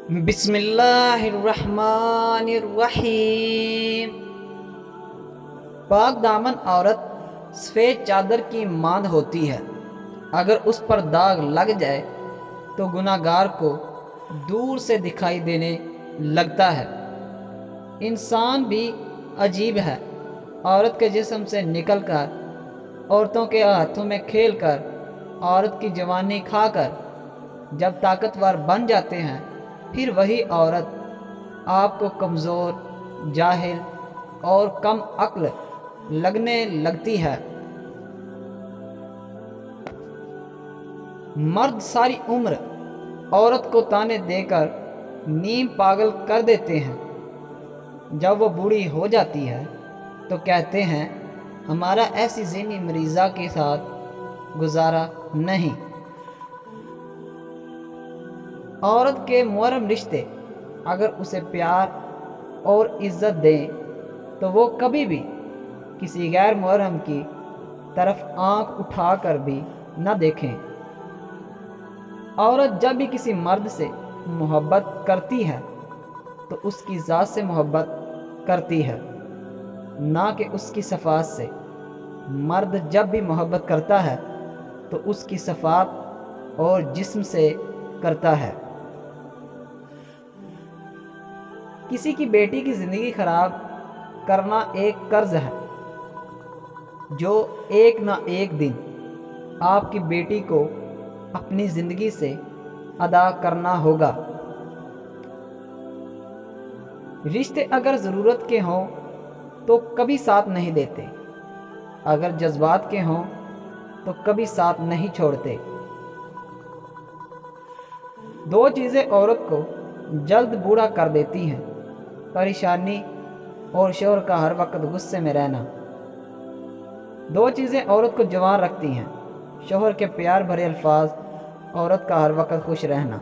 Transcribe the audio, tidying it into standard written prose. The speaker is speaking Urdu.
بسم اللہ الرحمن الرحیم۔ پاک دامن عورت سفید چادر کی ماند ہوتی ہے۔ اگر اس پر داغ لگ جائے تو گناہ گار کو دور سے دکھائی دینے لگتا ہے۔ انسان بھی عجیب ہے، عورت کے جسم سے نکل کر، عورتوں کے ہاتھوں میں کھیل کر، عورت کی جوانی کھا کر جب طاقتور بن جاتے ہیں، پھر وہی عورت آپ کو کمزور، جاہل اور کم عقل لگنے لگتی ہے۔ مرد ساری عمر عورت کو تانے دے کر نیم پاگل کر دیتے ہیں۔ جب وہ بوڑھی ہو جاتی ہے تو کہتے ہیں ہمارا ایسی ذہنی مریضہ کے ساتھ گزارا نہیں۔ عورت کے محرم رشتے اگر اسے پیار اور عزت دیں تو وہ کبھی بھی کسی غیر محرم کی طرف آنکھ اٹھا کر بھی نہ دیکھیں۔ عورت جب بھی کسی مرد سے محبت کرتی ہے تو اس کی ذات سے محبت کرتی ہے، نہ کہ اس کی صفات سے۔ مرد جب بھی محبت کرتا ہے تو اس کی صفات اور جسم سے کرتا ہے۔ کسی کی بیٹی کی زندگی خراب کرنا ایک قرض ہے جو ایک نہ ایک دن آپ کی بیٹی کو اپنی زندگی سے ادا کرنا ہوگا۔ رشتے اگر ضرورت کے ہوں تو کبھی ساتھ نہیں دیتے، اگر جذبات کے ہوں تو کبھی ساتھ نہیں چھوڑتے۔ دو چیزیں عورت کو جلد بوڑھا کر دیتی ہیں: پریشانی اور شوہر کا ہر وقت غصے میں رہنا۔ دو چیزیں عورت کو جوان رکھتی ہیں: شوہر کے پیار بھرے الفاظ، عورت کا ہر وقت خوش رہنا۔